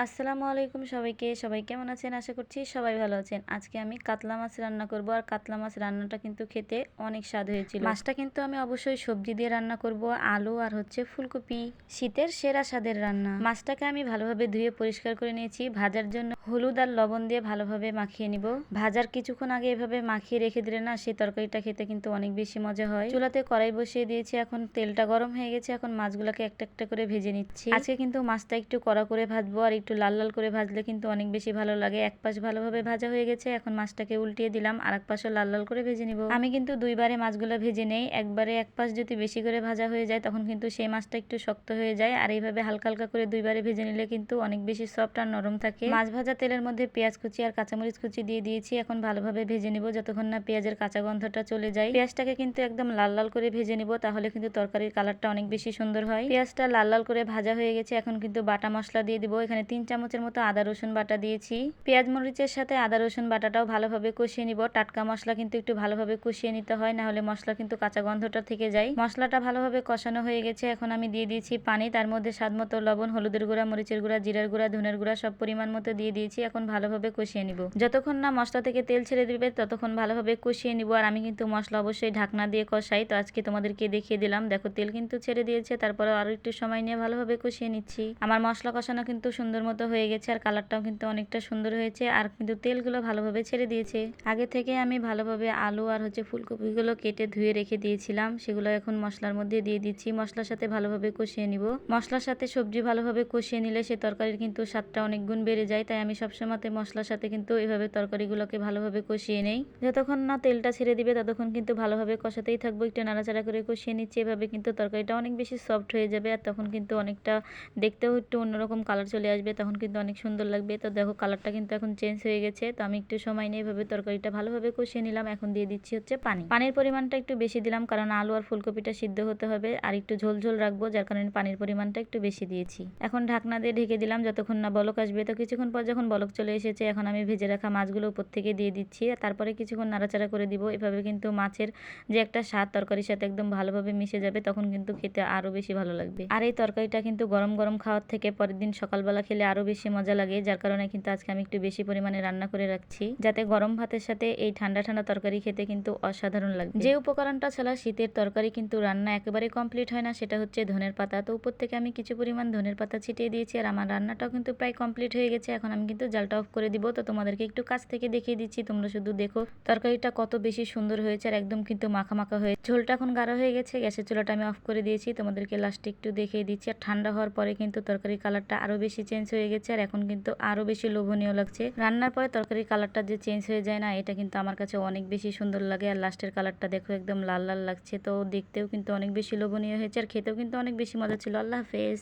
আসসালামু আলাইকুম সবাইকে। সবাই কেমন আছেন? আশা করছি সবাই ভালো আছেন। আজকে আমি কাতলা মাছ রান্না করব। আর কাতলা মাছ রান্নাটা কিন্তু খেতে অনেক স্বাদ হয়েছিল। মাছটা কিন্তু আমি অবশ্যই সবজি দিয়ে রান্না করব। আলু আর হচ্ছে ফুলকপি। শীতের সেরা স্বাদের রান্না। মাছটাকে আমি ভালোভাবে ধুয়ে পরিষ্কার করে নিয়েছি। ভাজার জন্য হলুদ আর লবণ দিয়ে ভালোভাবে মাখিয়ে নিব। ভাজার কিছুক্ষণ আগে এভাবে মাখিয়ে রেখে দিলে না সেই তরকারিটা খেতে কিন্তু অনেক বেশি মজা হয়। চুলাতে কড়াই বসিয়ে দিয়েছি। এখন তেলটা গরম হয়ে গেছে। এখন মাছগুলোকে একটা একটা করে ভেজে নিচ্ছি। আজকে কিন্তু মাছটা একটু কড়া করে ভাজবো আর একটু লাল লাল করে ভাজলে কিন্তু অনেক বেশি ভালো লাগে। এক পাশ ভালোভাবে ভাজা হয়ে গেছে। এখন মাছটাকে উল্টিয়ে দিলাম, আর এক পাশও লাল লাল করে ভেজে নিব। আমি কিন্তু দুইবারে মাছগুলো ভেজে নেই। একবারে এক পাশ যদি বেশি করে ভাজা হয়ে যায় তখন কিন্তু সেই মাছটা একটু শক্ত হয়ে যায়, আর এইভাবে হালকা হালকা করে দুইবারে ভেজে নিলে কিন্তু অনেক বেশি সফট আর নরম থাকে। মাছ ভাজা তেলের মধ্যে পেঁয়াজ কুচি আর কাঁচামরিচ কুচি দিয়ে দিয়েছি। এখন ভালোভাবে ভেজে নিব যতক্ষণ না পেঁয়াজের কাঁচা গন্ধটা চলে যায়। পেঁয়াজটাকে কিন্তু একদম লাল লাল করে ভেজে নিব, তাহলে কিন্তু তরকারির কালারটা অনেক বেশি সুন্দর হয়। পেঁয়াজটা লাল লাল করে ভাজা হয়ে গেছে। এখন কিন্তু বাটা মশলা দিয়ে দিব। এখানে 3 চামচের মতো আদা রসুন বাটা দিয়েছি। পেঁয়াজ মরিচের সাথে আদা রসুন বাটাটাও ভালোভাবে কষিয়ে নিব। টাটকা মশলা কিন্তু একটু ভালোভাবে কষিয়ে নিতে হয়, না হলে মশলা কিন্তু কাঁচা গন্ধটা থেকে যায়। মশলাটা ভালোভাবে কষানো হয়ে গেছে। এখন আমি দিয়ে দিয়েছি পানি। তার মধ্যে স্বাদ মতো লবণ, হলুদের গুঁড়া, মরিচের গুঁড়া, জিরার গুঁড়া, ধনের গুঁড়া সব পরিমাণ মতো দিয়ে দিয়েছি। এখন ভালোভাবে কষিয়ে নিব। যতক্ষণ না মশলা থেকে তেল ছেড়ে দিবে ততক্ষণ ভালোভাবে কষিয়ে নিব। আর আমি কিন্তু মশলা অবশ্যই ঢাকনা দিয়ে কষাই, তো আজকে তোমাদেরকে দেখিয়ে দিলাম। দেখো তেল কিন্তু ছেড়ে দিয়েছে, তারপরে আরো একটু সময় নিয়ে ভালোভাবে কষিয়ে নিচ্ছি। আমার মশলা কষানো কিন্তু সুন্দর মতো হয়ে গেছে, আর কালারটাও কিন্তু অনেকটা সুন্দর হয়েছে, আর কিন্তু তেলগুলো ভালোভাবে ছেড়ে দিয়েছে। আগে থেকে আমি ভালোভাবে আলু আর হচ্ছে ফুলকপিগুলো কেটে ধুয়ে রেখে দিয়েছিলাম, সেগুলো এখন মশলার মধ্যে দিয়ে দিচ্ছি। মশলার সাথে ভালোভাবে কষিয়ে নিব। মশলার সাথে সবজি ভালোভাবে কষিয়ে নিলে সে তরকারির কিন্তু স্বাদটা অনেক গুণ বেড়ে যায়, তাই আমি সবসময় মশলার সাথে কিন্তু এইভাবে তরকারিগুলোকে ভালোভাবে কষিয়ে নেই। যতক্ষণ না তেলটা ছেড়ে দিবে ততক্ষণ কিন্তু ভালোভাবে কষাতেই থাকবো। একটু নাড়াচাড়া করে কষিয়ে নিচ্ছি। এভাবে কিন্তু তরকারিটা অনেক বেশি সফট হয়ে যাবে, আর তখন কিন্তু অনেকটা দেখতেও একটু অন্যরকম কালার চলে আসবে, তখন কিন্তু অনেক সুন্দর লাগবে। তো দেখো কালারটা কিন্তু এখন চেঞ্জ হয়ে গেছে। তো আমি একটু সময় নিয়ে এভাবে তরকারিটা ভালোভাবে কষিয়ে নিলাম। এখন দিয়ে দিচ্ছি হচ্ছে পানি। পানির পরিমাণটা একটু বেশি দিলাম, কারণ আলু আর ফুলকপিটা সিদ্ধ হতে হবে, আর একটু ঝোল ঝোল রাখবো, যার কারণে পানির পরিমাণটা একটু বেশি দিয়েছি। এখন ঢাকনা দিয়ে ঢেকে দিলাম যতক্ষণ না বলক আসবে। তো কিছুক্ষণ পর যখন বলক চলে এসেছে, এখন আমি ভেজে রাখা মাছগুলো উপর থেকে দিয়ে দিচ্ছি, আর তারপরে কিছুক্ষণ নাড়াচাড়া করে দিব। এভাবে কিন্তু মাছের যে একটা স্বাদ তরকারির সাথে একদম ভালোভাবে মিশে যাবে, তখন কিন্তু খেতে আরো বেশি ভালো লাগবে। আর এই তরকারিটা কিন্তু গরম গরম খাওয়ার থেকে পরের দিন সকালবেলা খেলে আরো বেশি মজা লাগে, যার কারণে কিন্তু আজকে আমি একটু বেশি পরিমাণে রান্না করে রাখছি, যাতে গরম ভাতের সাথে এই ঠান্ডা ঠান্ডা তরকারি খেতে কিন্তু অসাধারণ লাগবে। যে উপকরণটা ছাড়া শীতের তরকারি কিন্তু রান্না একেবারে কমপ্লিট হয় না, সেটা হচ্ছে ধনের পাতা। তো উপর থেকে আমি কিছু পরিমাণ ধনের পাতা ছিটিয়ে দিয়েছি, আর আমার রান্নাটাও কিন্তু প্রায় কমপ্লিট হয়ে গেছে। এখন আমি কিন্তু জালটা অফ করে দিব। তো তোমাদেরকে একটু কাছ থেকে দেখিয়ে দিচ্ছি, তোমরা শুধু দেখো তরকারিটা কত বেশি সুন্দর হয়েছে, আর একদম কিন্তু মাখা মাখা হয়ে ঝোলটা এখন গাঢ় হয়ে গেছে। গ্যাসের চুলাটা আমি অফ করে দিয়েছি। তোমাদেরকে লাস্টে একটু দেখিয়ে দিচ্ছি। আর ঠান্ডা হওয়ার পরে কিন্তু তরকারির কালারটা আরো বেশি চেঞ্জ হয়ে গেছে, আর এখন কিন্তু আরো বেশি লোভনীয় লাগছে। রান্নার পরে তরকারির কালারটা যে চেঞ্জ হয়ে যায় না, এটা কিন্তু আমার কাছে অনেক বেশি সুন্দর লাগে। আর লাস্টের কালারটা দেখো একদম লাল লাল লাগছে, তো দেখতেও কিন্তু অনেক বেশি লোভনীয় হয়েছে, আর খেতেও কিন্তু অনেক বেশি মজা ছিল। আল্লাহ হাফেজ।